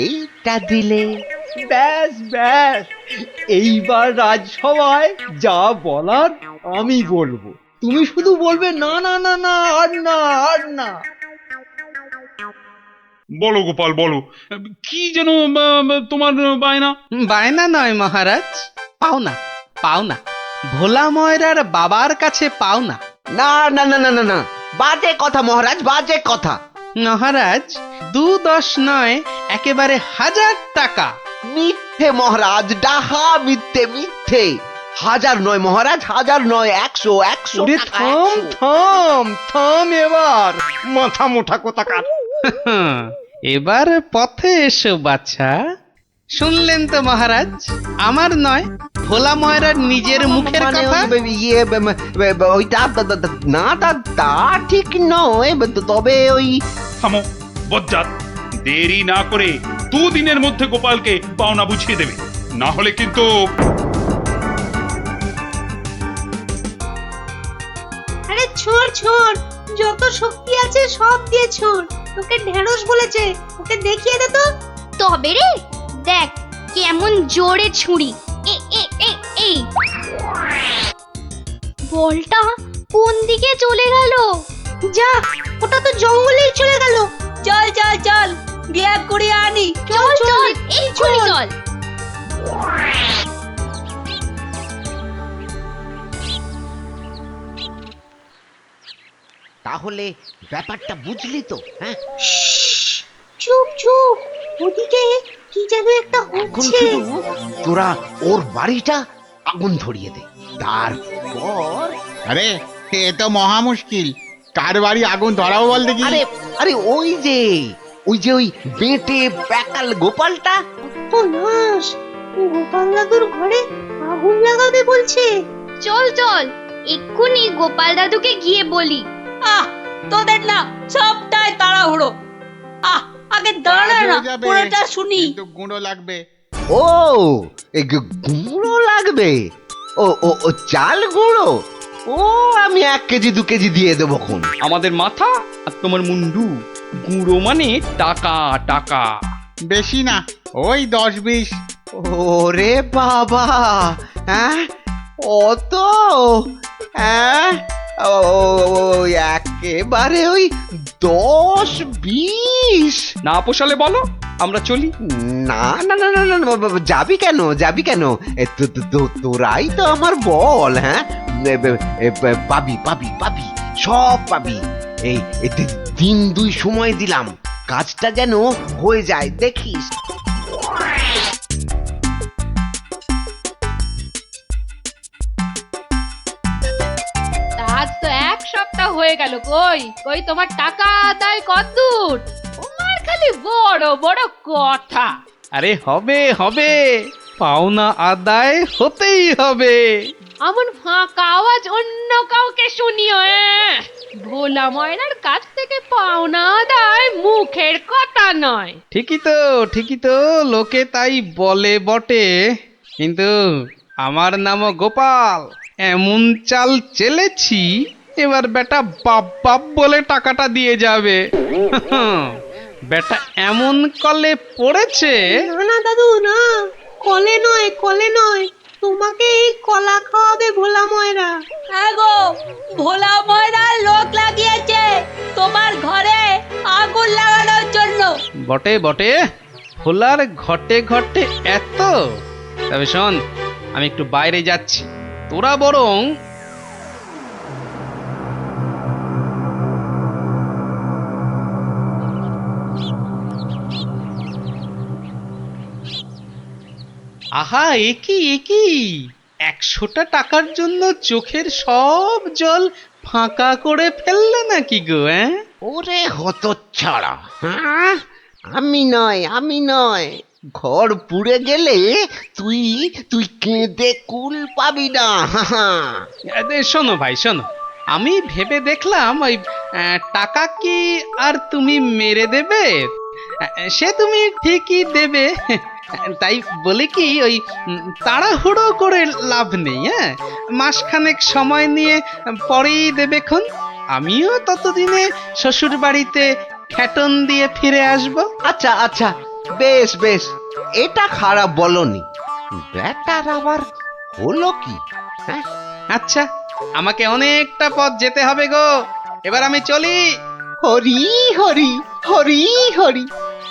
এইটা দিলে ব্যাস ব্যাস, এইবার রাজসভায় যা বলার আমি বলবো, তুমি শুধু বলবে না না না না, আর না আর না। বলো গোপাল বলো, কি যেন তোমার বায়না? বায়না নয় মহারাজ, পাওনা পাওনা, ভোলা ময়রার বাবার কাছে পাওনা। না না না না না না, বাজে কথা মহারাজ, বাজে কথা। মহারাজ 2-10 নয়, একেবারে 1000 টাকা। মিথ্যে মহারাজ, ডাহা মিথ্যে মিথ্যে। 1000 নয় মহারাজ, 1000 নয়, 100 100 ওরে টাকা, থাম 100। থাম থাম, এবার মাথা মোটা কোথাকার। এবার পথে এসো বাছা। শুনলেন তো মহারাজ, আমার নয়, ভোলা ময়রার নিজের মুখের মানে কথা। ওইটা না, তা ঠিক নয়, তবে ওই থামো বজ্জাত, দেরি না করে 2 দিনের মধ্যে গোপালকে পাওনা বুঝিয়ে দেবে, না হলে কিন্তু। আরে ছোড় ছোড়, যত শক্তি আছে সব দিয়ে ছোড়। তোকে ঢেঁড়স বলেছে, ওকে দেখিয়ে দে তো। তবে রে, দেখ কেমন জোরে ছুরি। এ এ এ এই বলটা কোন দিকে চলে গেল? যা, ওটা তো জঙ্গলেই চলে গেল। চল চল চল, ব্যাগ করে আনি। চল চল, এক্ষুনি চল। তাহলে ব্যাপারটা বুঝলি তো? হ্যাঁ, চুপ চুপ, ওদিকে কি যেন একটা এখন হচ্ছে। শুধু তোরা ওর বাড়িটা আগুন ধরিয়ে দে, তারপর আরে এ তো মহা মুশকিল, কার বাড়ি আগুন ধরাবো বল দেখি। আরে আরে ওই বেঁটে প্যাকাল গোপালটা। ও নাশ, গোপাল দাদুর ঘরে আগুন লাগাবে বলছে। চল চল, এক্ষুনি গোপাল দাদুকে গিয়ে বলি। আহ, তোদের না সবটাই তাড়াহুড়ো। আগে দাঁড়া কাজ না, হয়ে যাবে, পুরোটা শুনি। কিন্তু গুঁড়ো লাগবে। ও, এই গুঁড়ো লাগবে? ও ও ও চাল গুঁড়ো? ও, আমি 1 কেজি 2 কেজি দিয়ে দেবো খন। আমাদের মাথা আর তোমার মুন্ডু, গুঁড়ো মানে টাকা টাকা। বেশি না, ওই 10-20। ওরে বাবা, হ্যাঁ অত? হ্যাঁ, একেবারে ওই 10-20? না পোষালে বলো, আমরা চলি। না না না না না না, যাবি কেন, যাবি কেন? তোরাই তো আমার বল। হ্যাঁ, পাবি পাবি পাবি, সব পাবি। এই 3 2 সময় দিলাম, কাজটা যেন হয়ে যায়, দেখিস। আজ তো 1 সপ্তাহ হয়ে গেল, কই কই তোমার টাকা আদায় কতদূর? তোমার খালি বড় বড় কথা। আরে হবে হবে, পাওনা আদায় হতেই হবে। এমন ফাঁকা আওয়াজ অন্য কাউকে শুনিও। ভোলা ময়নার কাছ থেকে পাওনা আদায় মুখের কথা নয়। ঠিকই তো, লোকে তাই বলে বটে, কিন্তু আমার নামও গোপাল। এমন চাল চেলেছি, এবার বেটা বাপ বাপ বলে টাকাটা দিয়ে যাবে। বেটা এমন কলে পড়েছে। না না দাদু না, কলে নয় কলে নয়, তোমাকে এই কলা খাওয়াবে ভোলা ময়রা। হ্যাঁ গো, ভোলা ময়রা লোক লাগিয়েছে তোমার ঘরে আগুন লাগানোর জন্য। বটে বটে, ভোলার ঘটে ঘটে এত। তবে শোন, আমি একটু বাইরে যাচ্ছি, তোরা বরং আহা, একি 100টা টাকার জন্য চোখের সব জল ফাঁকা করে ফেললে নাকি গো? ওরে হতচ্ছাড়া, হ্যাঁ, আমি নয়, ঘর পুড়ে গেলে তুই তুই কেঁদে কুল পাবি না। শোনো ভাই শোনো, আমি ভেবে দেখলাম ওই টাকা কি আর তুমি মেরে দেবে? সে তুমি ঠিকই দেবে, তাই বলে কি ওই তাড়াহুড়ো করে লাভ নেই। হ্যাঁ, মাসখানেক সময় নিয়ে পরেই দেবেক্ষণ। আমিও ততদিনে শ্বশুর বাড়িতে খ্যাটন দিয়ে ফিরে আসব। আচ্ছা আচ্ছা, বেশ বেশ, এটা খারাপ বলনি। ব্যাটার আবার হলো কি? হ্যাঁ, আচ্ছা, আমাকে অনেকটা পথ যেতে হবে গো, এবার আমি চলি। হরি হরি হরি হরি,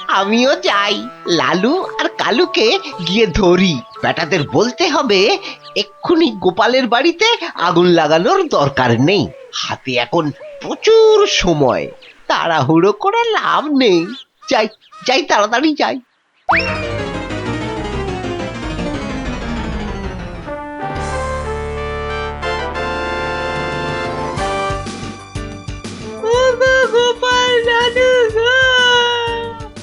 আমিও যাই, লালু আর কালুকে গিয়ে ধরি। বেটাদের বলতে হবে এক্ষুনি গোপালের বাড়িতে আগুন লাগানোর দরকার নেই, হাতে এখন প্রচুর সময়, তাড়াহুড়ো করে লাভ নেই। যাই যাই, তাড়াতাড়ি যাই। গোপাল দাদু গো,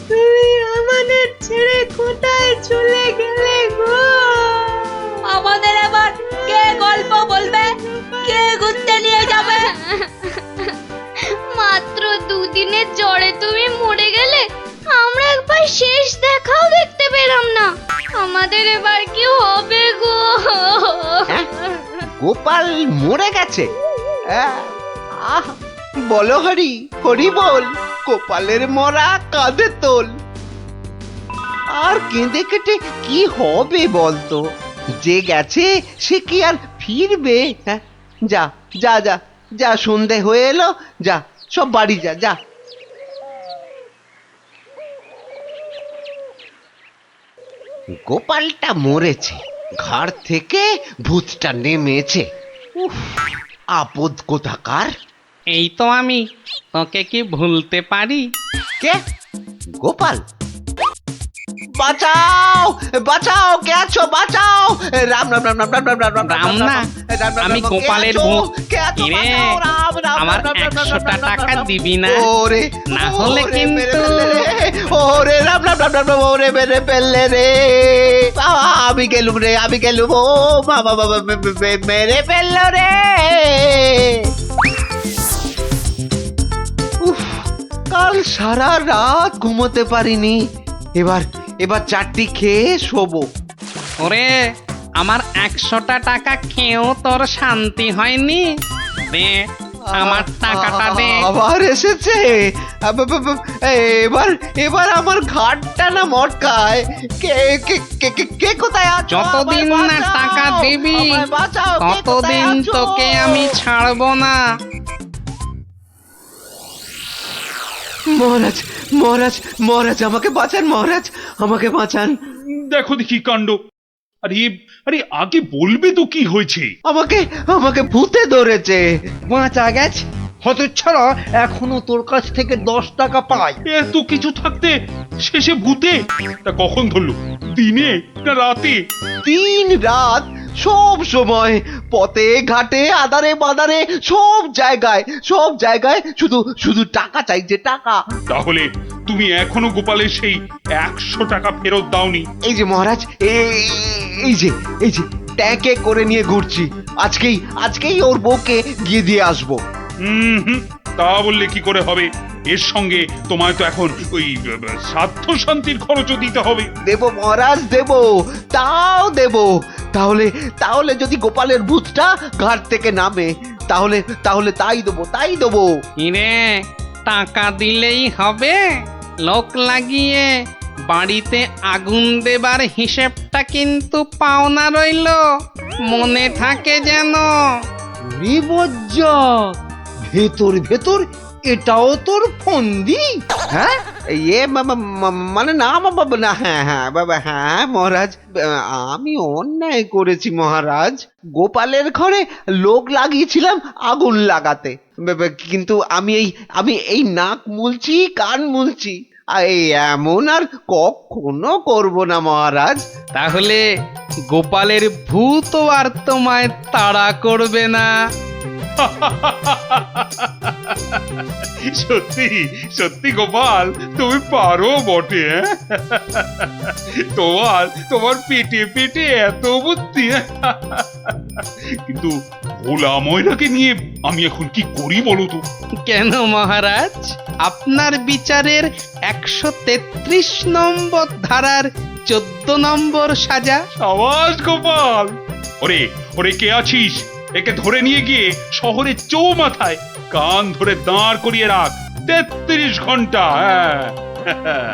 তুমি আমাদের ছেড়ে কোথায় চলে গেলে গো? আমাদের আবার কে গল্প বলবে, কে ঘুরতে নিয়ে যাবে? মাত্র দুদিনের জ্বরে তুমি মরে গেলে, আমরা একবার শেষ দেখাও দেখতে পেলাম না। আমাদের এবার কি হবে গো? হ্যাঁ? গোপাল মরে গেছে? আহ, বলো হরি হরি বল, গোপালের মরা কাঁধে তোল। আর কেঁদে কেটে কি হবে বলতো? যে গেছে সে কি আর ফিরবে? হ্যাঁ, যা যা যা যা, সন্ধে হয়ে এলো, যা সব বাড়ি যা যা। গোপালটা মরেছে, ঘাড় থেকে ভূতটা নেমেছে। উফ, আপদ কোথাকার। এই তো আমি, তোকে কি ভুলতে পারি? কে? গোপাল? বাঁচাও বাঁচাও, কে আছো? বাঁচাও! রাম রাম রাম রাম রাম রাম রাম রাম না, আমি গোপালের ভূত। কিরে, আমার 100টা টাকা দিবি না? ওরে না হলে ওরে, কিন্তু- মেরে ফেললে রে। ওরে রাম রাম রাম রাম রাম, ওরে মেরে ফেললে রে। বাবা, আমি গেলুম রে, আমি গেলুম। ও বাবা বাবা, মেরে ফেললো রে। উফ, কাল সারা রাত ঘুমোতে পারিনি। এবার এবার চারটি খেয়ে শোবো। ওরে, আমার 100টা টাকা খেয়েও তোর শান্তি হয়নি? দে, আমার টাকাটা দে। আবার এসেছে। এবার এবার আমার ঘাটটা না মটকায়। কে কে কে কে- কে কোথায় আছো? যতদিন আমায় না বাঁচাও, টাকা দিবি, আমায় বাঁচাও, কে কোথায় ততদিন আছো? তোকে আমি ছাড়বো না। মহারাজ মহারাজ মহারাজ, আমাকে বাঁচান মহারাজ, আমাকে বাঁচান। দেখো দেখি কাণ্ড। আরে আরে, আগে বলবে তো কি হয়েছে? আমাকে আমাকে ভূতে ধরেছে। বাঁচা গেছে হতচ্ছাড়া, এখনো তোর কাছ থেকে 10 টাকা পাই। এত কিছু থাকতে শেষে ভূতে? তা কখন ধরলো? দিনে না রাতে? 3 রাত, সব সময়, পথে ঘাটে আদারে বাদারে, সব জায়গায় শুধু শুধু টাকা চাইছে, টাকা। তাহলে তুমি এখনো গোপালের সেই 100 টাকা ফেরত দাওনি? এই যে মহারাজ, এই যে ট্যাঁকে করে নিয়ে ঘুরছি। আজকেই ওর বউকে গিয়ে দিয়ে আসবো। হুম, তা বললে কি করে হবে? এর সঙ্গে তোমায় তো এখন ওই স্বার্থ শান্তির খরচও দিতে হবে। দেব মহারাজ, দেব, তাও দেব। তাহলে যদি গোপালের ভূতটা ঘাট থেকে নামে, তাহলে তাই দেবো। কিরে, টাকা দিলেই হবে? লোক লাগিয়ে বাড়িতে আগুন দেবার হিসেবটা কিন্তু পাওনা রইলো, মনে থাকে যেন। বিপজ্জক, ভেতর এটাও তোর ফন্দি? হ্যাঁ, মানে না বাবা, না, হ্যাঁ বাবা, হ্যাঁ মহারাজ, আমি অন্যায় করেছি মহারাজ। গোপালের ঘরে লোক লাগিয়েছিলাম আগুন লাগাতে, কিন্তু আমি এই নাক মুলছি, কান মুলছি, এই এমন আর কখনো করব না মহারাজ। তাহলে গোপালের ভূত আর তোমায় তাড়া করবে না। সত্যি সত্যি গোপাল, তুমি পারো বটে। তোমার পেটে পেটে এত বুদ্ধি। কিন্তু ভোলা ময়রাকে নিয়ে আমি এখন কি করি বলো তো? কেন মহারাজ, আপনার বিচারের 133 নম্বর ধারার 14 নম্বর সাজা। সাবাস গোপাল। ওরে কে আছিস? একে ধরে নিয়ে গিয়ে শহরের চৌমাথায় কান ধরে দাঁড় করিয়ে রাখ। 33 ঘন্টা। হ্যাঁ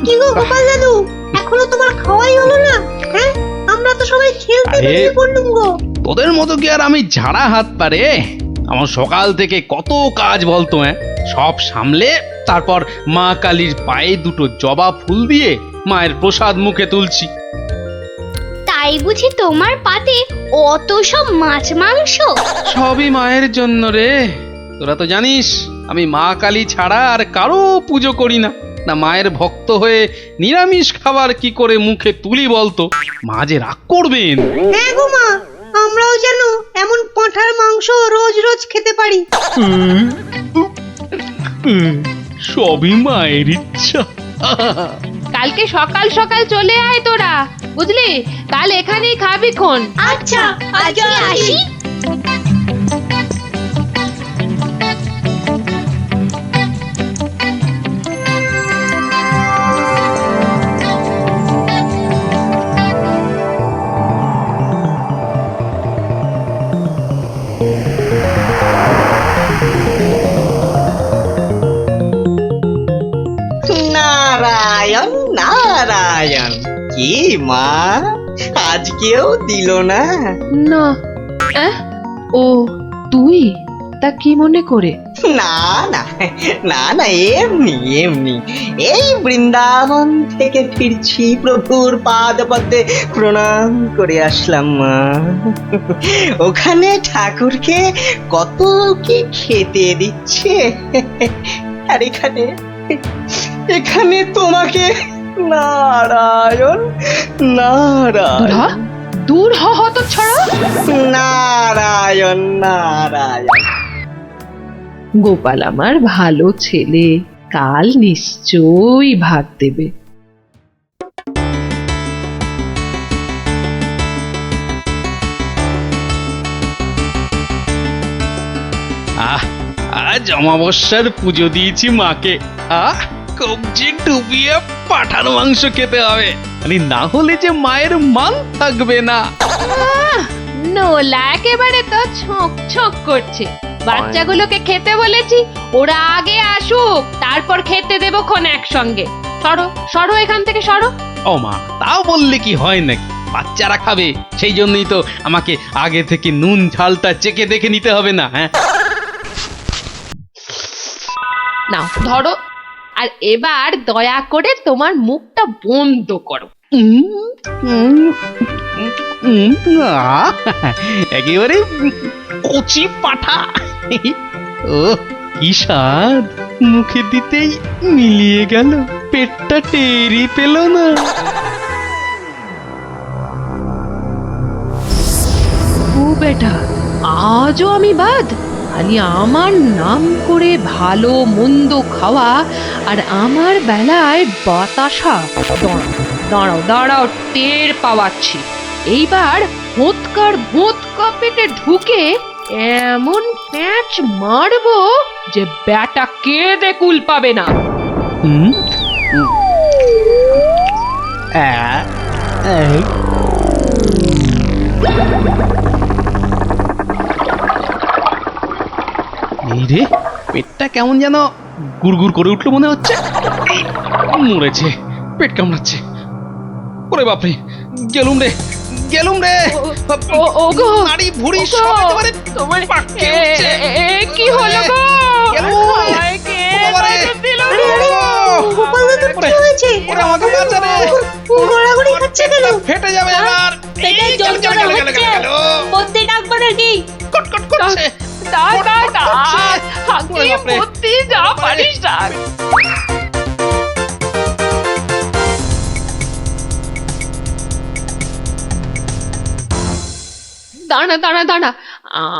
কি গো গোপাল দাদু, এখনো তোমার খাওয়াই হলো না? হ্যাঁ, আমরা তো সবাই খেলতে আরে, বেরিয়ে পড়লুম গো। তোদের মতো কি আর আমি ঝাড়া হাত পারে? আমার সকাল থেকে কত কাজ বলতো, হ্যাঁ, সব সামলে তারপর মা কালীর পায়ে দুটো জবা ফুল দিয়ে মায়ের প্রসাদ মুখে তুলছি। তাই বুঝি তোমার পাতে অত সব মাছ মাংস? সবই মায়ের জন্য রে। তোরা তো জানিস আমি মা কালী ছাড়া আর কারো পুজো করি না। না মায়ের ভক্ত হয়ে নিরামিষ খাবার কি করে মুখে তুলি বলতো? মা যে রাগ করবেন। হ্যাঁ গো মা, আমরাও যেন এমন পাঁঠার মাংস রোজ রোজ খেতে পারি। সবই মায়ের ইচ্ছা। কালকে সকাল সকাল চলে আয় তোরা, বুঝলি? কাল এখানেই খাবি খন। আচ্ছা, আজকে আসি। নারায়ণ নারায়ণ, কি মা আজকেও দিল না? না, ও তুই? তা কি মনে করে? না না না না, এমনি এমনি, এই বৃন্দাবন থেকে ফিরছি, প্রভুর পাদ পদ্মে প্রণাম করে আসলাম মা। ওখানে ঠাকুরকে কত কি খেতে দিচ্ছে, আর এখানে এখানে তোমাকে নারায়ণ নারায়ণ দূর হ হতচ্ছাড়া। নারায়ণ নারায়ণ। গোপাল আমার ভালো ছেলে, কাল নিশ্চয়ই ভাত দেবে। আজ অমাবস্যার পুজো দিয়েছি মাকে। কবজি ডুবিয়ে পাঠার মাংস খেতে হবে, না হলে যে মায়ের মান থাকবে না। নোলা একেবারে তো ছক ছক করছে। বাচ্চাগুলোকে খেতে বলেছি, ওরা আগে আসুক, তারপর খেতে দেবো খন একসঙ্গে। সরো সরো এখান থেকে সরো। ও মা, তাও বললে কি হয় নাকি? বাচ্চারা খাবে, সেই জন্যই তো আমাকে আগে থেকে নুন ঝালটা চেকে দেখে নিতে হবে না? হ্যাঁ, নাও ধরো, আর এবার দয়া করে তোমার মুখটা বন্ধ করো। একেবারে কচি পাঠা। ও কি স্বাদ, মুখে দিতেই মিলিয়ে গেল, পেটটা টেরি পেল না। ও বেটা, আজও আমি বাদ? খালি আমার নাম করে ভালো মন্দ খাওয়া, আর আমার বেলায় বাতাসা। দাঁড়াও দাঁড়াও, টের পাওয়াচ্ছি। এইবার ভোৎকার ভোৎকা পেটে ঢুকে এমন প্যাঁচ মারবো যে ব্যাটা কেঁদে কুল পাবে না। এই রে, পেটটা কেমন যেন গুড়গুড় করে উঠলো মনে হচ্ছে। মরেছে, পেট কামড়াচ্ছে। ওরে বাপরে, গেলুম রে গেলুম রে। ওগো, নাড়ি ভুঁড়ি সব একেবারে তোমার পাককে উঠছে। কি হলো গো? আমায় কে বাঁচা দিল গো? গোপাল দাদুর কি হয়েছে? ওরে আমাকে বাঁচা রে, গড়াগড়ি খাচ্ছে কেন? ফেটে যাবে এবার। পেটে যন্ত্রণা হচ্ছে, বদ্যি ডাকবো নাকি? কটকট করছে। হাকিম বুদ্ধি যা পারিস ডাক। দাঁড়া দাঁড়া দাঁড়া,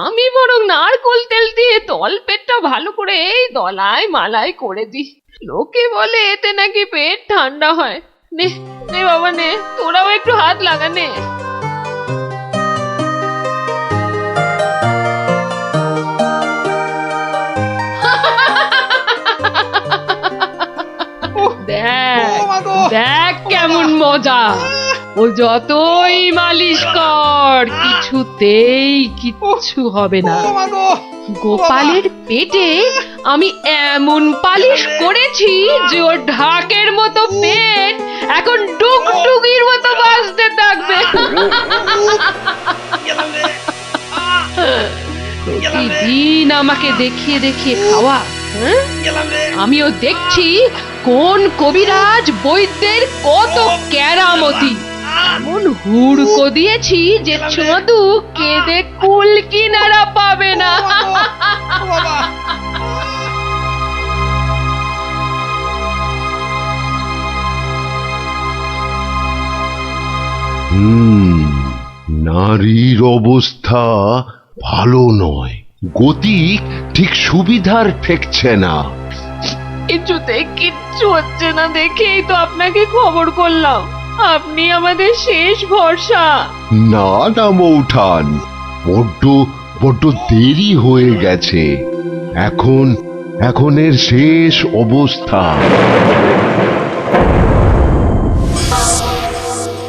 আমি বরং নারকোল তেল দিয়ে তল পেটটা ভালো করে এই দলায় মালাই করে দিই। লোকে বলে এতে নাকি পেট ঠান্ডা হয়। নে নে বাবা নে, তোরাও একটু হাত লাগা নে। দেখ দেখ কেমন মজা। ও যতই মালিশ কর কিছুতেই কিচ্ছু হবে না। গোপালের পেটে আমি এমন পালিশ করেছি যে ওর ঢাকের মতো পেট এখন ডুগডুগির মতো বাজতে থাকবে। প্রতিদিন আমাকে দেখিয়ে দেখিয়ে খাওয়া, হ্যাঁ? আমিও দেখছি কোন কবিরাজ বৈদ্যের কত কেরামতি। এমন হুড়কো দিয়েছি যে ছদু কেঁদে কুল কিনারা পাবে না। নারীর অবস্থা ভালো নয়, গতি ঠিক সুবিধার ঠেকছে না। কিছুতে কিচ্ছু হচ্ছে না দেখেই তো আপনাকে খবর করলাম। আপনি আমাদের শেষ ভরসা। না না মৌঠান, বড্ড দেরি হয়ে গেছে। এখন এর শেষ অবস্থা।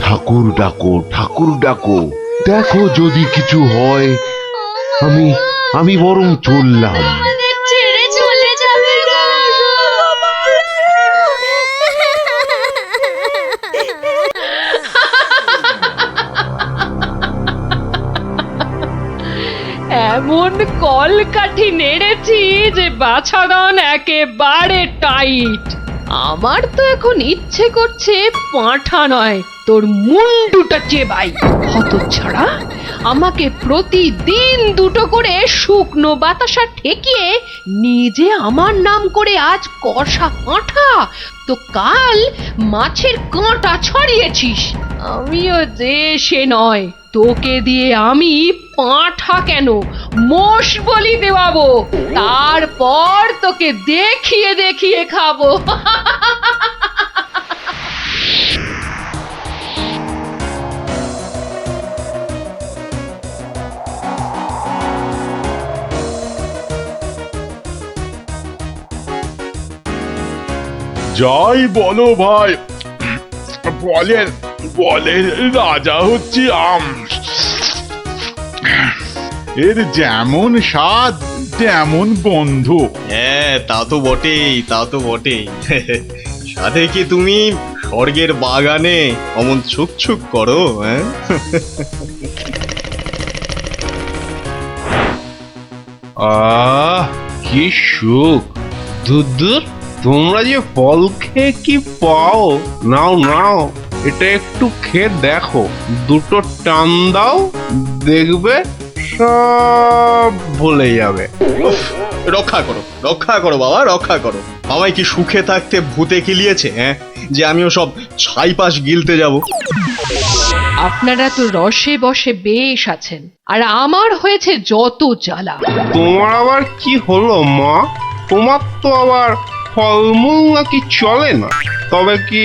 ঠাকুর ডাকো, দেখো যদি কিছু হয়। আমি বরং চললাম। আমাদের ছেড়ে চলে যাবে গো। এমন কলকাঠি নেড়েছি যে বাছাধন একেবারে টাইট। আমার তো এখন ইচ্ছে করছে পাঁঠা নয়, তোর মুন্ডুটা চেবাই। হতচ্ছাড়া, আমাকে প্রতিদিন দুটো করে শুকনো বাতাসা ঠেকিয়ে নিজে আমার নাম করে আজ কষা পাঁঠা, তো কাল মাছের কাঁটা ছড়িয়েছিস। আমিও যে সে নয়, তোকে দিয়ে আমি পাঁঠা কেন মোষ বলি দেওয়াবো, তারপর তোকে দেখিয়ে দেখিয়ে খাবো। যাই বলো ভাই, বলের রাজা হচ্ছে আম। এর যেমন স্বাদ তেমন বন্ধ। হ্যাঁ, তা তো বটেই। সাথে কি তুমি স্বর্গের বাগানে অমন ছুক করো? হ্যাঁ, কি সুখ! দূর তোমরা যে ফল খেয়ে কি পাও। নাও এটা একটু খেয়ে দেখো, দুটো টান দাও, দেখবে সব ভুলে যাবে। রক্ষা করো বাবা, রক্ষা করো। আমায় কি সুখে থাকতে ভূতে কিলিয়েছে? হ্যাঁ, যে আমিও সব ছাইপাশ গিলতে যাব। আপনারা তো রসে বসে বেশ আছেন, আর আমার হয়েছে যত জ্বালা। তোমার আবার কি হলো মা? তোমার তো আবার ফলমূল নাকি চলে না, তবে কি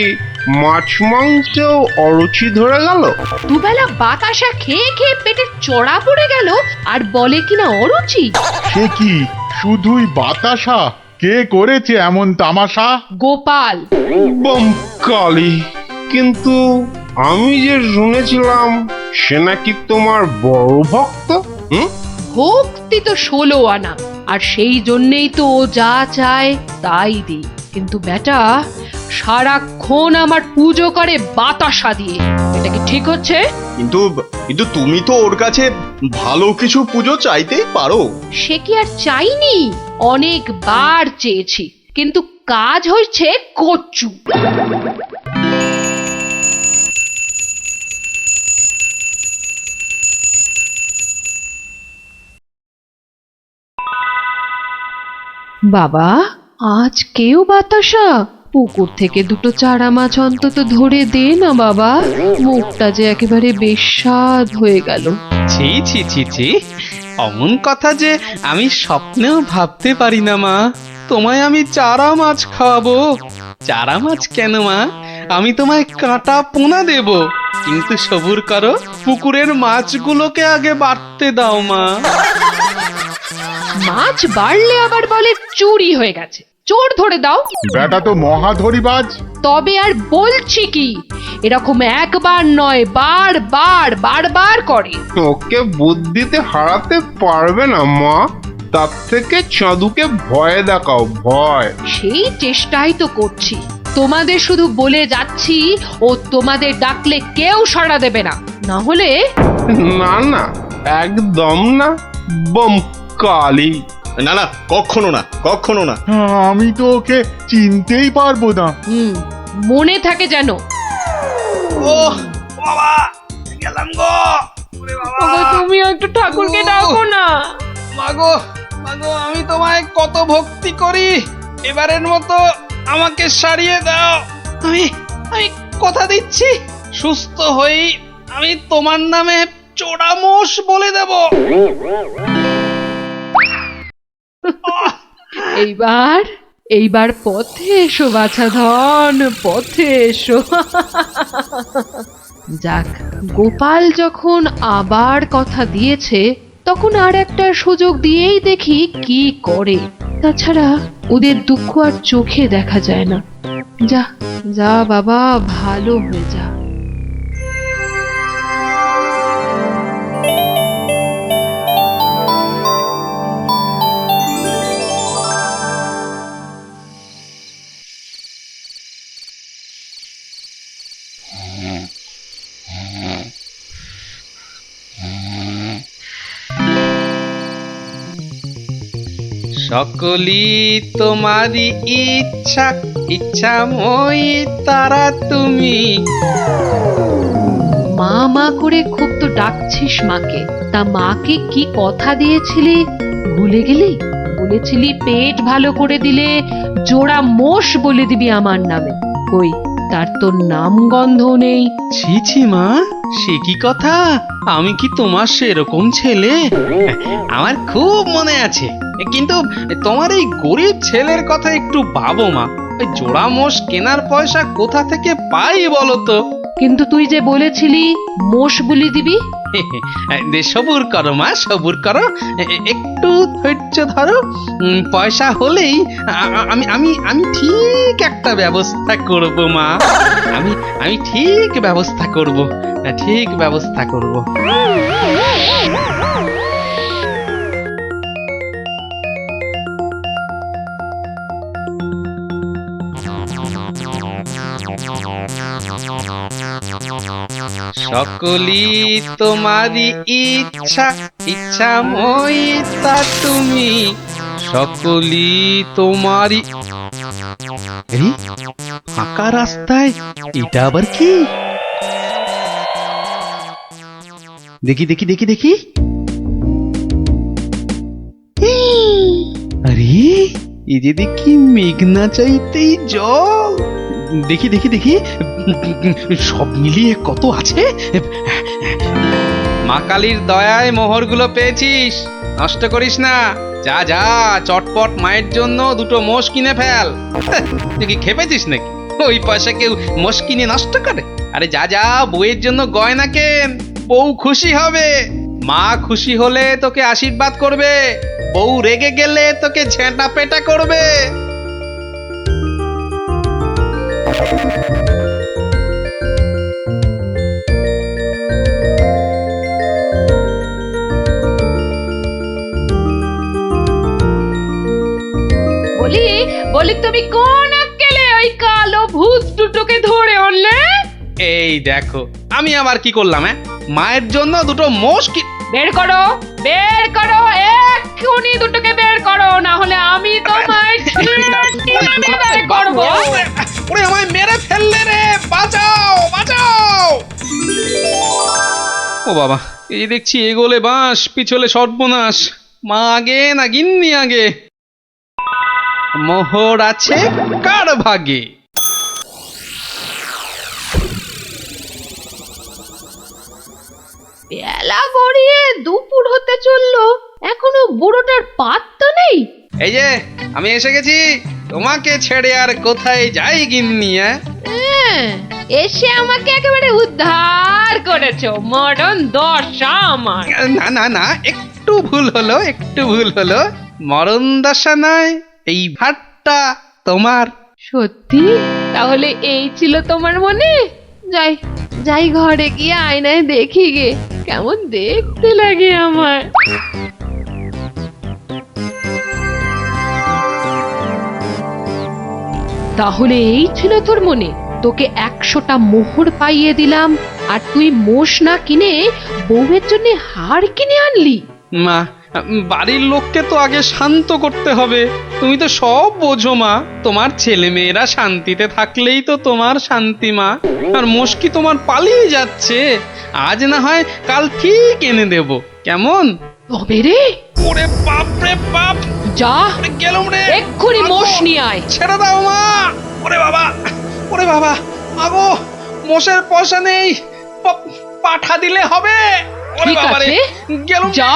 মাছ মাংসেও অরুচি ধরে গেল? দুবেলা বাতাসা খেয়ে খেয়ে পেটে চড়া পড়ে গেল, আর বলে কিনা অরুচি। সে কি শুধুই বাতাসা? কে করেছে এমন তামাশা? গোপাল। কালী, কিন্তু আমি যে শুনেছিলাম সে নাকি তোমার বড় ভক্ত। ভক্তি তো 16 আনা, আর সেই জন্যেই তো ও যা চায় তাই দিই। কিন্তু বেটা সারাক্ষণ আমার পুজো করে বাতাসা দিয়ে, এটা কি ঠিক হচ্ছে? কিন্তু তুমি তো ওর কাছে ভালো কিছু পুজো চাইতেই পারো। সে কি আর চাইনি? অনেকবার চেয়েছি, কিন্তু কাজ হচ্ছে কচু। বাবা, আজ কেউ বাতাসা? পুকুর থেকে দুটো চারা মাছ অন্তত ধরে দে না বাবা, মুখটা যে একেবারে বেস্বাদ হয়ে গেল। ছি, অমন কথা যে আমি স্বপ্নেও ভাবতে পারি না মা। তোমায় আমি চারা মাছ খাওয়াবো। চারা মাছ কেন মা, আমি তোমায় কাঁটা পোনা দেব, কিন্তু সবুর করো, পুকুরের মাছগুলোকে আগে বাড়তে দাও মা। মাছ বাড়লে আবার বলে চুরি হয়ে গেছে, চোর ধরে দাও। বেটা তো মহাধরিবাজ। তবে আর বলছি কি, এরকম একবার নয় বারবার করে। ওকে বুদ্ধিতে হারাতে পারবে না মা, তার থেকে চাঁদুকে ভয় দেখাও, ভয়। সেই চেষ্টাই তো করছি, তোমাদের শুধু বলে যাচ্ছি ও তোমাদের ডাকলে কেউ সাড়া দেবে না, না হলে না না, একদম না, বম কালি। না না, কখনো না, কখনো না। আমি তো ওকে চিনতেই পারবো না। মনে থাকে যেন। ও বাবা, গেলাম গো। ওরে বাবা, তুমি একটু ঠাকুরকে ডাকো না। মাগো মাগো, আমি তোমায় কত ভক্তি করি, এবারের মতো আমাকে সারিয়ে দাও। আমি আমি কথা দিচ্ছি, সুস্থ হই আমি তোমার নামে চোরামোষ বলে দেব। এইবার পথে এসো বাছা ধন, পথে এসো। যাক, গোপাল যখন আবার কথা দিয়েছে, তখন আর একটা সুযোগ দিয়েই দেখি কি করে। তাছাড়া ওদের দুঃখ আর চোখে দেখা যায় না। যা যা বাবা, ভালো হয়ে যা। সকলি তোমারই ইচ্ছা, ইচ্ছাময়ী তারা তুমি। মা মা করে খুব তো ডাকছিস মাকে, তা মাকে কি কথা দিয়েছিলি ভুলে গেলি? বলেছিলি পেট ভালো করে দিলে জোড়া মোষ বলে দিবি আমার নামে। কই, তার তো নাম গন্ধ নেই। ছি ছি মা, সে কি কথা? আমি কি তোমার সেরকম ছেলে? আমার খুব মনে আছে, কিন্তু তোমার এই গরিব ছেলের কথা একটু ভাবো মা। ওই জোড়া মোষ কেনার পয়সা কোথা থেকে পাই বলো তো? কিন্তু তুই যে বলেছিলি মোষ বলি দিবি। সবুর করো মা, সবুর করো, একটু ধৈর্য ধরো। পয়সা হলেই আমি আমি আমি ঠিক একটা ব্যবস্থা করব মা। আমি ঠিক ব্যবস্থা করব, ঠিক ব্যবস্থা করব। সকলি তোমারই ইচ্ছা, ইচ্ছাময়ী তা তুমি। সকলি তোমারই। এই ফাঁকা রাস্তায় এটা আবার কি? দেখি দেখি দেখি দেখি। আরে এই যে দেখি মেঘনা চাইতেই জল। দেখি দেখি দেখি, সব মিলিয়ে কত আছে। মা কালীর দয়ায় মোহরগুলো পেয়েছিস, নষ্ট করিস না। যা যা, চটপট মায়ের জন্য দুটো মোষ কিনে ফেল। তুই কি খেপেছিস নাকি? ওই পয়সা কেউ মোষ কিনে নষ্ট করে? আরে যা যা, বউয়ের জন্য গয়না কেন, বউ খুশি হবে। মা খুশি হলে তোকে আশীর্বাদ করবে, বউ রেগে গেলে তোকে ঝেঁটা পেটা করবে। বলি তুমি কোন আক্কেলে ওই কালো ভূত দুটোকে ধরে আনলে? এই দেখো, আমি আবার কি করলাম? মায়ের জন্য দুটো মোষ কি। বের করো, বের করো, এক্ষুনি দুটোকে বের করো, না হলে আমি তোমায় বের করব। ওরে আমায় মেরে ফেললে রে, বাঁচাও বাঁচাও। ও বাবা, এই দেখছি এগোলে বাঁশ, পিছলে সর্বনাশ। মা আগে না গিন্নি আগে? মোহর আছে কার ভাগে? বেলা গড়িয়ে দুপুর হতে চললো, এখনো বুড়োটার পাত্তা নেই। এই যে আমি এসে গেছি। তোমাকে ছেড়ে আর কোথায় যাই গিন্নি? হ্যাঁ, এসে আমাকে একেবারে উদ্ধার করেছো মরণ দশা আমার। না না না, একটু ভুল হলো, একটু ভুল হলো। মরণ দশা নয়, এই ভাটটা তোমার। সত্যি? তাহলে এই ছিল তোমার মনে? যাই যাই ঘরে গিয়ে আয়নায় দেখি গে কেমন দেখতে লাগে আমার। তাহলে এই ছিল তোর মনে? তোকে 100টা মোহর পাইয়ে দিলাম আর তুই মোষ না কিনে বউয়ের জন্য হার কিনে আনলি? মা, বাড়ির লোককে তো আগে শান্ত করতে হবে। তুমি তো সব বোঝো মা। তোমার ছেলে মেয়েরা শান্তিতে থাকলেই তো তোমার শান্তি মা। আর মুশকি তোমার পালিয়ে যাচ্ছে, আজ না হয় কাল ঠিক এনে দেব, কেমন? তবে রে, ওরে বাপ রে বাপ, যা গেলুম রে, এক্ষুনি মোষ নিয়ে আয়। ছেড়ে দাও মা। ওরে বাবা, ওরে বাবা, আগো মোষের পয়সা নেই, পাঠা দিলে হবে। ঠিক আছে, যা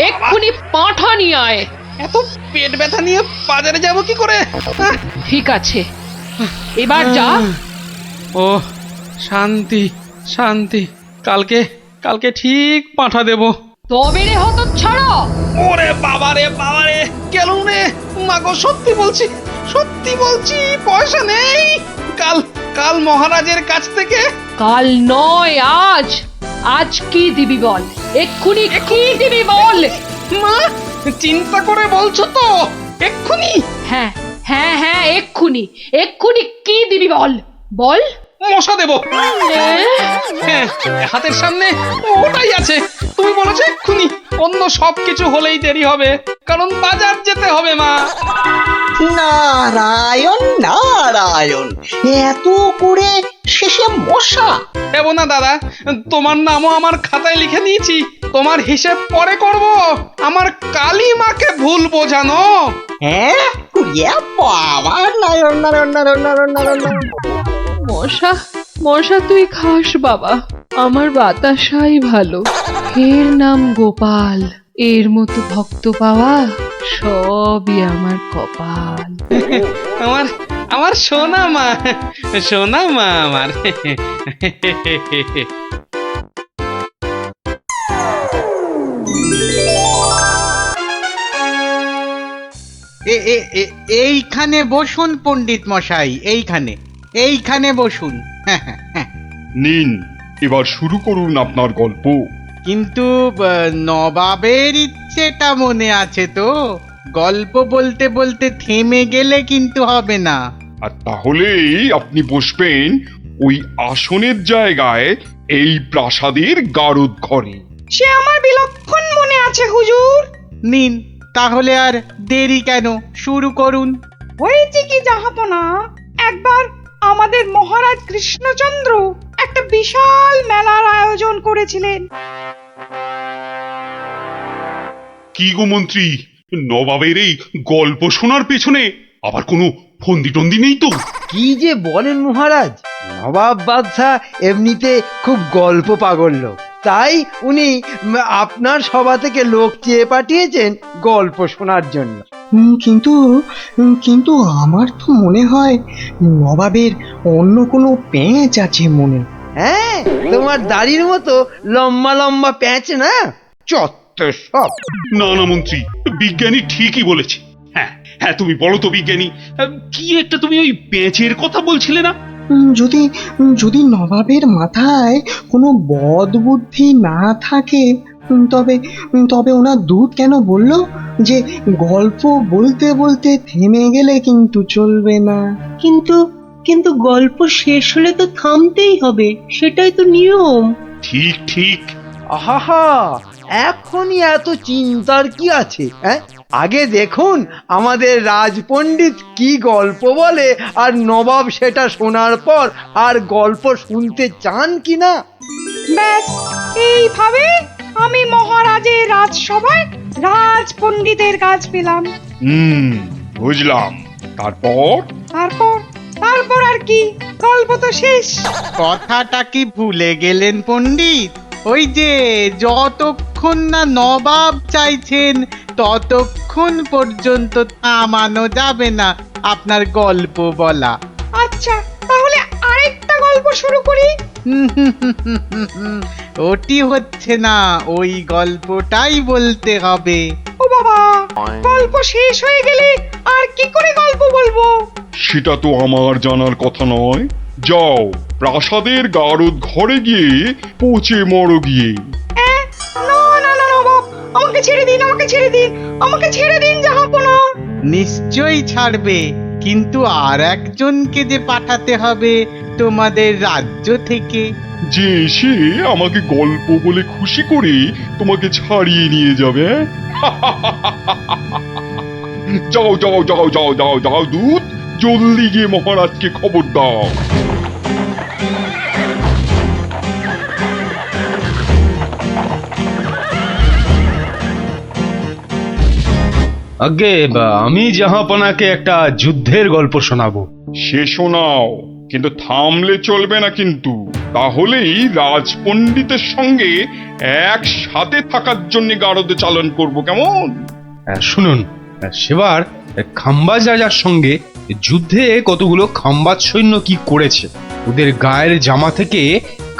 এক্ষুনি পাঁঠা নিয়ে আয়। এত পেট ব্যথা নিয়ে বাজারে যাব কি করে? ঠিক আছে, এবার যা। ও শান্তি শান্তি, কালকে কালকে ঠিক পাঠা দেব। তবে রে হতচ্ছাড়া। ওরে বাবা রে বাবা রে, গেলুম রে। মাগো সত্যি বলছি, সত্যি বলছি, পয়সা নেই। কাল কাল মহারাজের কাছ থেকে। কাল নয়, আজ। আজ কি দিবি বল, এক্ষুনি কি দিবি বল। মা, চিন্তা করে বলছো তো? এক্ষুনি? হ্যাঁ হ্যাঁ হ্যাঁ, এক্ষুনি এক্ষুনি কি দিবি বল বল। মশা দেব। হ্যাঁ, হাতের সামনে ওটাই আছে। তুমি বলেছো এক্ষুনি, অন্য সবকিছু হলেই দেরি হবে, কারণ বাজার যেতে হবে মা। নারায়ণ নারায়ণ, এত করে শেষে মশা। দেব না দাদা, তোমার নামও আমার খাতায় লিখে নিয়েছি। তোমার হিসেব পরে করব, আমার কালী মাকে ভুল বোঝানো। হ্যাঁ, বাবা, নারায়ণ নারায়ণ নারায়ণ নারায়ণ নারায়ণ। মশা মশা তুই খাস বাবা, আমার বাতাসাই ভালো। এর নাম গোপাল, এর মতো ভক্ত পাওয়া সবই আমার কপাল। আমার আমার সোনা মা, সোনা মা আমার। এইখানে বসুন পণ্ডিত মশাই, এইখানে এইখানে বসুন। নিন, এবার শুরু করুন আপনার গল্প। কিন্তু নবাবের ইচ্ছেটা মনে আছে তো? গল্প বলতে বলতে থেমে গেলে কিন্তু হবে না। আর তাহলেই আপনি বসবেন ওই আসনের জায়গায়, এই প্রাসাদের গারদ ঘরে। সে আমার বিলক্ষণ মনে আছে হুজুর। নিন, তাহলে আর দেরি কেন, শুরু করুন। হয়েছে কি জাহাপনা, একবার আমাদের মহারাজ কৃষ্ণচন্দ্র একটা বিশাল মেলার আয়োজন করেছিলেন। কি গো মন্ত্রী, নবাবের এই গল্প শোনার পেছনে আবার কোনো ফন্দি টন্দি নেই তো? কি যে বলেন মহারাজ, নবাব বাদশাহ এমনিতে খুব গল্প পাগল লোক, তাই উনি আপনার সভা থেকে লোক চেয়ে পাঠিয়েছেন গল্প শোনার জন্য। কিন্তু কিন্তু আমার তো মনে হয় নবাবের অন্য কোনো পেঁচ আছে মনে। হ্যাঁ, তোমার দাড়ির মতো লম্বা লম্বা প্যাঁচ না, চত্ব সব। না না মন্ত্রী, বিজ্ঞানী ঠিকই বলেছে। হ্যাঁ হ্যাঁ, তুমি বলো তো বিজ্ঞানী, কি একটা তুমি ওই পেঁচের কথা বলছিলে না? যদি যদি নবাবের মাথায় কোনো বদ বুদ্ধি না থাকে, তবে তবে ওনার দূত কেন বলল যে গল্প বলতে বলতে থেমে গেলে কিন্তু চলবে না? কিন্তু কিন্তু গল্প শেষ হলে তো থামতেই হবে, সেটাই তো নিয়ম। ঠিক ঠিক। আহা, এখনই এত চিন্তার কি আছে? হ্যাঁ, আগে দেখুন আমাদের রাজপণ্ডিত কি গল্প বলে, আর নবাব সেটা শোনার পর আর গল্প শুনতে চান কিনা। ব্যাস, এইভাবে আমি মহারাজের রাজসভায় রাজপণ্ডিতের কাজ পেলাম। বুঝলাম। তারপর? তারপর তারপর আর কি, গল্প তো শেষ। কথাটা কি ভুলে গেলেন পণ্ডিত? ওই যে যতক্ষণ না নবাব চাইছেন ততক্ষণ পর্যন্ত থামানো যাবে না আপনার গল্প বলা। আচ্ছা তাহলে আরেকটা গল্প শুরু করি। ওটি হচ্ছে না, ওই গল্পটাই বলতে হবে। ও বাবা, গল্প শেষ হয়ে গেলে আর কি করে গল্প বলবো? সেটা তো আমার জানার কথা নয়। যাও, প্রাসাদের গারদ ঘরে গিয়ে পচে মরো গিয়ে। না না না নবাব, আমাকে ছেড়ে দিন, আমাকে ছেড়ে দিন, আমাকে ছেড়ে দিন জাহাপনা। নিশ্চয়ই ছাড়বে, কিন্তু আর একজনকে যে পাঠাতে হবে তোমাদের রাজ্য থেকে। যে এসে আমাকে গল্প বলে খুশি করে তোমাকে ছাড়িয়ে নিয়ে যাবে। যাও যাও যাও যাও যাও যাও দূত, জলদি গিয়ে মহারাজকে খবর দাও। আগে আমি জাহাপনাকে একটা যুদ্ধের গল্প শোনাবো। সে শোনাও, কিন্তু থামলে চলবে না কিন্তু, তাহলেই রাজপণ্ডিতের সঙ্গে একসাথে থাকার জন্য গারদে চালন করব, কেমন? শুনুন, সেবার খাম্বাজ রাজার সঙ্গে যুদ্ধে কতগুলো খাম্বাজ সৈন্য কি করেছে, ওদের গায়ের জামা থেকে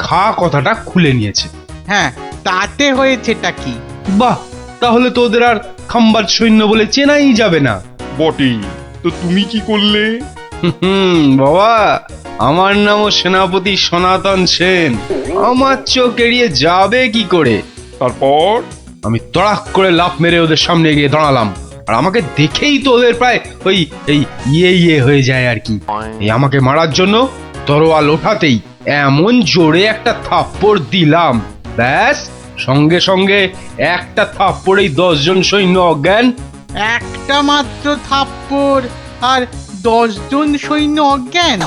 খা কথাটা খুলে নিয়েছে। হ্যাঁ, তাতে হয়েছেটা কি? বাহ, তাহলে তো ওদের আর খাম্বাজ সৈন্য বলে চেনাই যাবে না। বটেই তো, তুমি কি করলে? বাবা, আমার নামও সেনাপতি সনাতন সেন, আমার চোখ এড়িয়ে যাবে কি করে? তারপর আমি তড়াক করে লাফ মেরে ওদের সামনে গিয়ে দাঁড়ালাম, আর আমাকে দেখেই তো ওদের প্রায় ওই এই ইয়ে হয়ে যায় আর কি। এই আমাকে মারার জন্য তরোয়াল ওঠাতেই এমন জোরে একটা থাপ্পড় দিলাম, ব্যাস সঙ্গে সঙ্গে একটা থাপ্পড়েই 10 জন সৈন্য অজ্ঞান। একটা মাত্র থাপ্পড় আর 10 জন সৈন্য অজ্ঞান?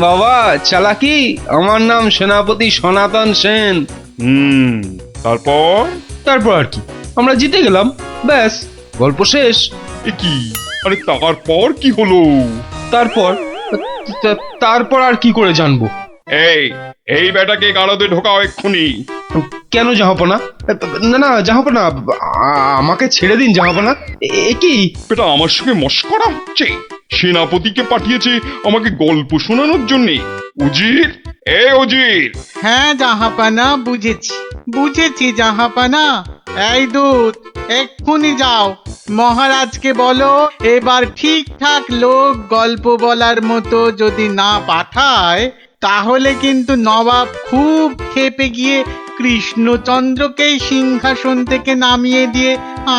বাবা চালাকি, আমার নাম সেনাপতি সনাতন সেন। তারপর? তারপর আর কি, আমরা জিতে গেলাম, ব্যাস গল্প শেষ। এ কি? আরে তারপর কি হলো? তারপর আর কি করে জানবো? এই বেটাকে গারদে ঢোকাও এক্ষুনি। কেন জাহাপনা? না না জাহাপনা, আমাকে ছেড়ে দিন জাহাপনা। এ কি? বেটা আমার সঙ্গে মশকরা হচ্ছে? সেনাপতিকে পাঠিয়েছে আমাকে গল্প শোনানোর জন্য। উজির, উজির। হ্যাঁ জাহাপানা, বুঝেছি জাহাপানা। এই দূত, এক্ষুনি যাও, মহারাজকে বলো এবার ঠিকঠাক লোক গল্প বলার মতো যদি না পাঠায় তাহলে কিন্তু নবাব খুব ক্ষেপে গিয়ে কৃষ্ণচন্দ্রকেই সিংহাসন থেকে নামিয়ে দিয়ে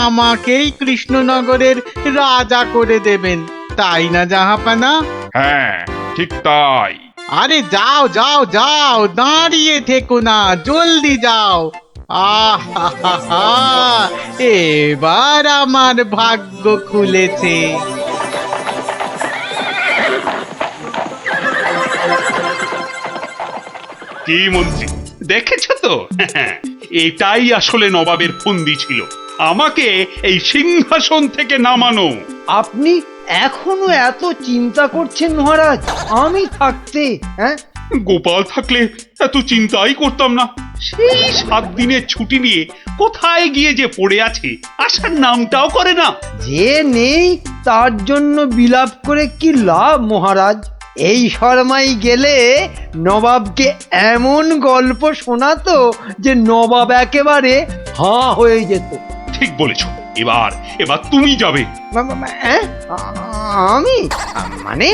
আমাকেই কৃষ্ণনগরের রাজা করে দেবেন, তাই না জাহাপানা? হ্যাঁ ঠিক তাই। আরে যাও যাও যাও, দাঁড়িয়ে থেকো না, জলদি যাও। এবার আমার ভাগ্য খুলেছে। কি মন্ত্রী, দেখেছ তো? এটাই আসলে নবাবের ফন্দি ছিল, আমাকে এই সিংহাসন থেকে নামানো। আপনি এখনো এত চিন্তা করছেন মহারাজ, আমি থাকতে? হ্যাঁ, গোপাল থাকলে এত চিন্তাই করতাম না। সেই 7 দিনের ছুটি নিয়ে কোথায় গিয়ে যে পড়ে আছে, আসার নামটাও করে না। যে নেই তার জন্য বিলাপ করে কি লাভ মহারাজ? এই শর্মাই গেলে নবাবকে এমন গল্প শোনাতো যে নবাব একেবারে হাঁ হয়ে যেত। ঠিক বলেছ, এবার তুমি যাবে। আমি? মানে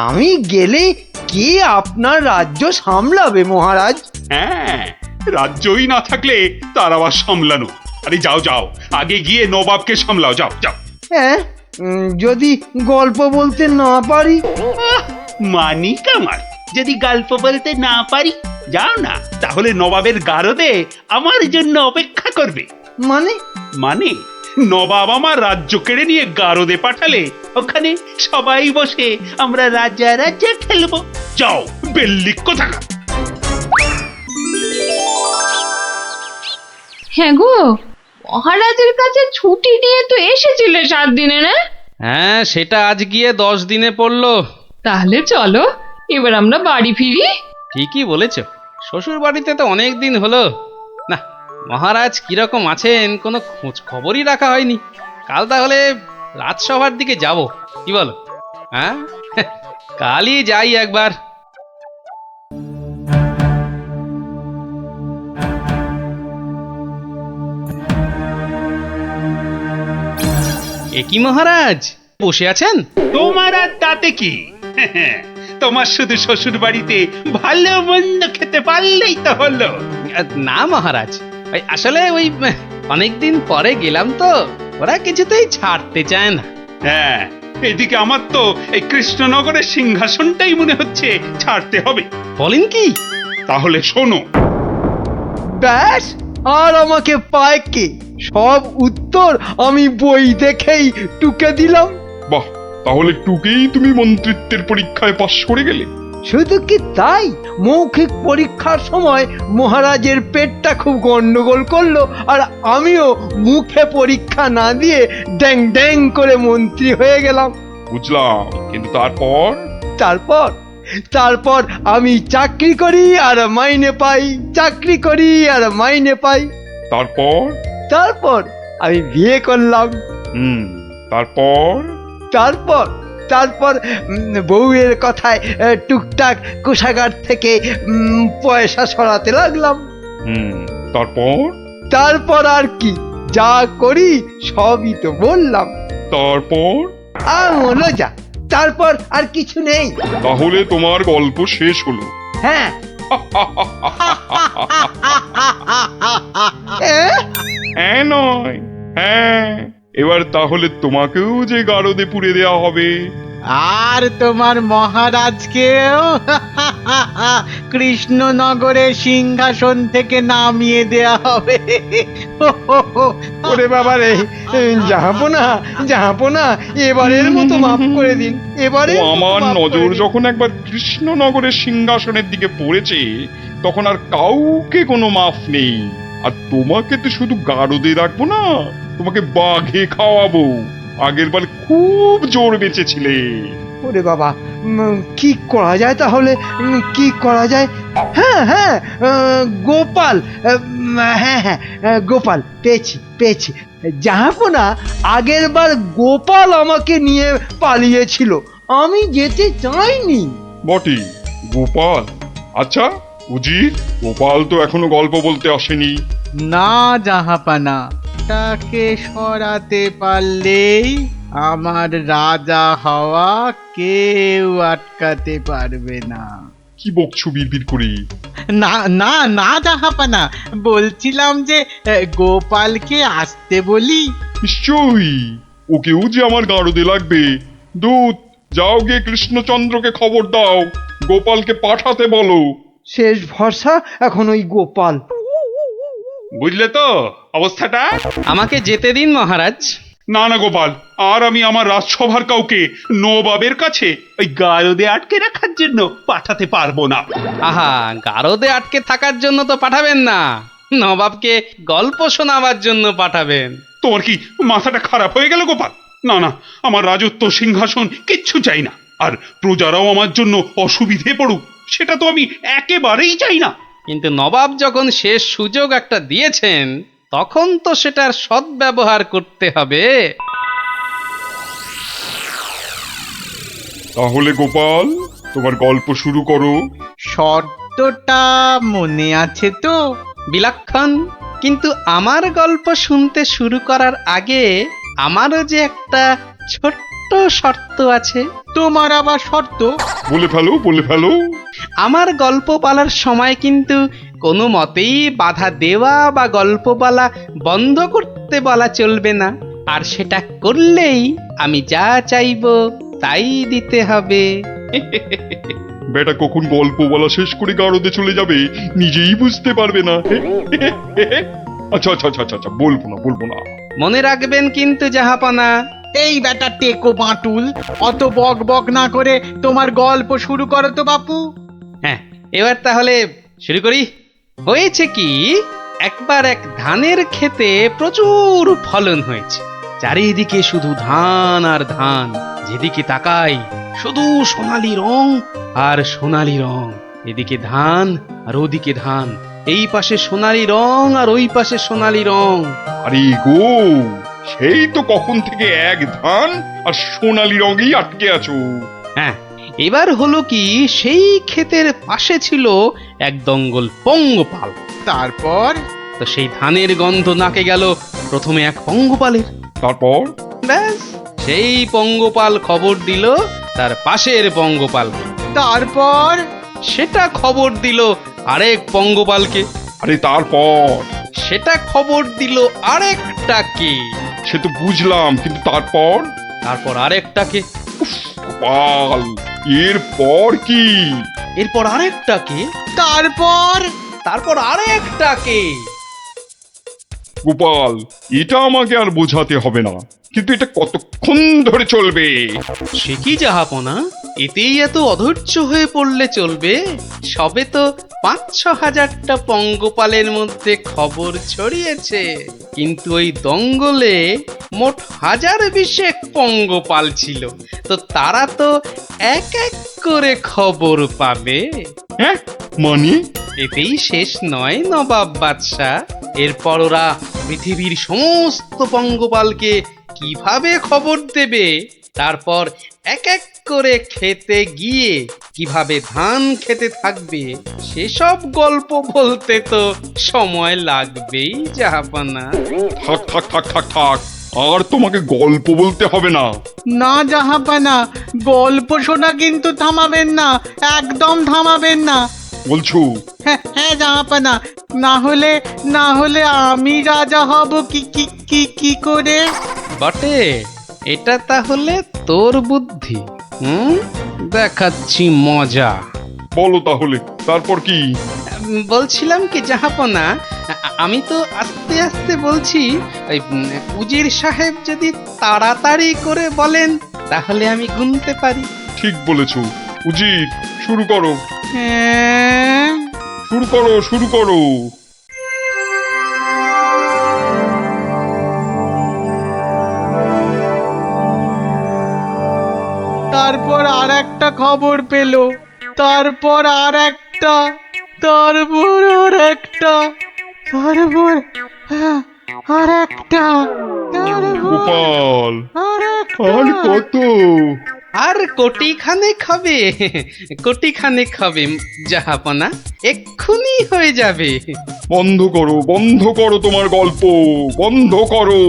আমি গেলে কে আপনার রাজ্য সামলাবে মহারাজ? হ্যাঁ, রাজ্যই না থাকলে তার আবার সামলানো। আরে যাও যাও, আগে গিয়ে নবাবকে সামলাও, যাও যাও। হ্যাঁ, যদি গল্প বলতে না পারি? মানি কামাল, যদি গল্প বলতে না পারি, যাও না, তাহলে নবাবের গারদে আমার জন্য অপেক্ষা করবে। মানে নবাব আমার রাজ্য কেড়ে নিয়ে গারদে পাঠালে ওখানে সবাই বসে আমরা রাজা রাজা খেলবো। যাও, বেল্লিক কোথাকার। হ্যাঁ গো, মহারাজের কাছে ছুটি নিয়ে তো এসেছিলে 7 দিনে, না? হ্যাঁ, সেটা আজ গিয়ে 10 দিনে পড়লো। তাহলে চলো এবার আমরা বাড়ি ফিরি। ঠিকই বলেছ, শ্বশুর বাড়িতে তো অনেক দিন হলো, না, মহারাজ কিরকম আছেন কোনো খোঁজ খবরই রাখা হয়নি। কাল তাহলে রাজসভার দিকে যাব, কি বলো? হ্যাঁ, কালই যাই একবার। এ কি মহারাজ, বসে আছেন? তোমার আর তাতে কি? তোমার শুধু শ্বশুর বাড়িতে ভালো মন্দ খেতে পারলেই তো হলো। না মহারাজ, ওই আসলে ওই অনেকদিন পরে গেলাম তো, ওরা কিছুতেই ছাড়তে চায় না। হ্যাঁ, এদিকে আমার তো এই কৃষ্ণনগরের সিংহাসনটাই মনে হচ্ছে ছাড়তে হবে। বলেন কি? তাহলে শোনো। ব্যাস, আর আমাকে পায় কে? সব উত্তর আমি বই দেখেই টুকে দিলাম। বাহ, তাহলে টুকেই তুমি মন্ত্রিত্বের পরীক্ষায় পাশ করে গেলে? শুধু কি তাই, মৌখিক পরীক্ষার সময় মহারাজের পেটটা খুব গন্ডগোল করলো, আর আমিও মুখে পরীক্ষা না দিয়ে ড্যাং ড্যাং করে মন্ত্রী হয়ে গেলাম। বুঝলাম, কিন্তু তারপর? তারপর আমি চাকরি করি আর মাইনে পাই, চাকরি করি আর মাইনে পাই। তারপর আমি বিয়ে করলাম। তারপর বউয়ের কথায় টুকটাক কোষাগার থেকে পয়সা সরাতে লাগলাম। তারপর আর কি, যা করি সবই তো বললাম। মনে যা, তারপর আর কিছু নেই। তাহলে তোমার গল্প শেষ হলো? হ্যাঁ। নয়, হ্যাঁ। এবার তাহলে তোমাকেও যে গারদে পুড়ে দেওয়া হবে, আর তোমার মহারাজকেও কৃষ্ণনগরের সিংহাসন থেকে নামিয়ে দেয়া হবে। ওরে বাবা রে, জাহাপনা, এবারের মতো মাফ করে দিন। আমার নজর যখন একবার কৃষ্ণনগরের সিংহাসনের দিকে পড়েছে, তখন আর কাউকে কোনো মাফ নেই। আর তোমাকে তো শুধু গারদে রাখবো না, তোমাকে বাঘে খাওয়াবো। আগের বার খুব জোর বেঁচেছিলে। ওরে বাবা, কি করা যায় তাহলে? কি করা যায়? হ্যাঁ, গোপাল। হ্যাঁ, গোপাল পেয়েছি। জাহাপনা, আগের বার গোপাল আমাকে নিয়ে পালিয়েছিল, আমি যেতে চাইনি। বটে, গোপাল? আচ্ছা উজির, গোপাল তো এখনো গল্প বলতে আসেনি। না জাহাপানা, তাকে সরাতে পারলেই আমার রাজা হওয়া কেউ আটকাতে পারবে না। কি বকছো বিড়বিড় করে? না জাহাপানা, বলছিলাম যে গোপালকে আসতে বলি। নিশ্চয়ই, ওকেও যে আমার গারদে লাগবে। দূত, যাও গিয়ে কৃষ্ণচন্দ্রকে খবর দাও, গোপালকে পাঠাতে বলো। শেষ ভরসা এখন ওই গোপাল। বুঝলে তো অবস্থাটা? আমাকে যেতে দিন মহারাজ। না গোপাল, আর আমি আমার রাজসভার কাউকে নবাবের কাছে ওই গারদে আটকে রাখার জন্য পাঠাতে পারবো না। আহা, গারদে আটকে থাকার জন্য তো পাঠাবেন না, নবাবকে গল্প শোনাবার জন্য পাঠাবেন। তোমার কি মাথাটা খারাপ হয়ে গেল গোপাল? না, আমার রাজত্ব সিংহাসন কিচ্ছু চাই না, আর প্রজারাও আমার জন্য অসুবিধে পড়ুক, সেটা তো আমি একেবারেই চাই না। কিন্তু নবাব যখন শেষ সুযোগ একটা দিয়েছেন, তখন তো সেটার সদ্ব্যবহার করতে হবে। তাহলে গোপাল, তোমার গল্প শুরু করো। শর্তটা মনে আছে তো? বিলক্ষণ, কিন্তু আমার গল্প শুনতে শুরু করার আগে আমারও যে একটা ছোট্ট শর্ত আছে। তোমার আবার শর্ত? বলে ফেলো। আমার গল্প বলার সময় কিন্তু কোনো মতেই বাধা দেওয়া বা গল্প বলা বন্ধ করতে বলা চলবে না, আর সেটা করলেই আমি যা চাইবো তাই দিতে হবে। বেটা কখন গল্প বলা শেষ করে গারদে চলে যাবে নিজেই বুঝতে পারবে না। আচ্ছা, বলবো না। মনে রাখবেন কিন্তু জাহাপনা। এই বেটা টেকো বাঁটুল, অত বক না করে তোমার গল্প শুরু করো তো বাপু। হ্যাঁ, এবার তাহলে শুরু করি। হয়েছে কি, একবার এক ধানের ক্ষেতে প্রচুর ফলন হয়েছে। চারিদিকে শুধু ধান আর ধান, যেদিকে তাকাই শুধু সোনালি রং আর সোনালি রং। এদিকে ধান আর ওদিকে ধান, এই পাশে সোনালি রং আর ওই পাশে সোনালি রং। আরে গো, সেই তো কখন থেকে এক ধান আর সোনালি রঙেই আটকে আছো। হ্যাঁ, এবার হলো কি, সেই ক্ষেতের পাশে ছিল এক দঙ্গল পঙ্গপাল। তারপর তো সেই ধানের গন্ধ নাকে গেল প্রথমে এক পঙ্গপালের। তারপর ব্যাস, সেই পঙ্গপাল খবর দিল তার পাশের পঙ্গপালকে। তারপর সেটা খবর দিল আরেক পঙ্গপালকে। আরে তারপর সেটা খবর দিল আরেকটাকে। সে তো বুঝলাম, কিন্তু তারপর তারপর আরেকটাকে। গোপাল, এরপর কি? এরপর আরেকটাকে। তারপর আরেকটাকে। গোপাল, এটা আমাকে আর বোঝাতে হবে না, কিন্তু এটা কতক্ষণ ধরে চলবে? সে কি জাহাপনা, এতেই এত অধৈর্য হয়ে পড়লে চলবে? সবে তো ৫-৬ হাজারটা পঙ্গপালের মধ্যে খবর ছড়িয়েছে, কিন্তু ওই দঙ্গলে মোট ১০০০ পঙ্গপাল ছিল। তো তারা তো এক এক করে খবর পাবে। হ্যাঁ, মানে? এতেই শেষ নয় নবাব বাদশাহ। এরপর ওরা পৃথিবীর সমস্ত পঙ্গপালকে কিভাবে খবর দেবে, তারপর এক এক করে খেতে গিয়ে কিভাবে ধান খেতে থাকবে, সেসব গল্প বলতে তো সময় লাগবেই জাহাপনা। থাক থাক থাক থাক থাক, আর তোমাকে গল্প বলতে হবে না। না জাহাপানা, গল্প শোনা কিন্তু থামাবেন না, একদম থামাবেন না। বলছো? হ্যাঁ হ্যাঁ জাহাপানা, না হলে আমি রাজা হব কি কি কি কি করে? বটে, এটা তাহলে তোর বুদ্ধি। দেখাচ্ছি মজা। বলো তাহলে, তারপর কি? বলছিলাম কি জাহাপনা, আমি তো আস্তে আস্তে বলছি, ওই উজির সাহেব যদি তাড়াতাড়ি করে বলেন তাহলে আমি গুনতে পারি। ঠিক বলেছো। উজির, শুরু করো। হ্যাঁ, শুরু করো, শুরু করো। তারপর আর একটা খবর পেল, তারপর আর একটা, তারপর আর একটা, তারপর আর একটা, গোপাল, আর আর কত? আর কোটিখানেক হবে, কোটিখানেক হবে জাহাপনা, এক্ষুনি হয়ে যাবে। বন্ধ করো, বন্ধ করো তোমার গল্প, বন্ধ করো।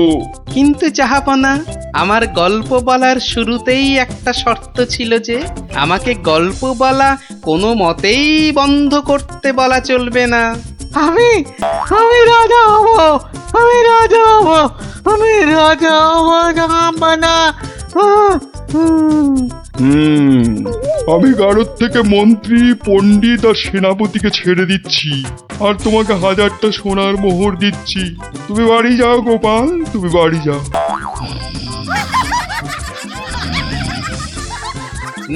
কিন্তু জাহাপনা, আমার গল্প বলার শুরুতেই একটা শর্ত ছিল যে আমাকে গল্প বলা কোনো মতেই বন্ধ করতে বলা চলবে না। আমি রাজা হব, আমি রাজা হব, আমি রাজা হব জাহাপানা। আমি গারদ থেকে মন্ত্রী, পণ্ডিত আর সেনাপতিকে ছেড়ে দিচ্ছি, আর তোমাকে 1000টা সোনার মোহর দিচ্ছি। তুমি বাড়ি যাও গোপাল, তুমি বাড়ি যাও।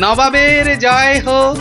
নবাবের জয় হোক।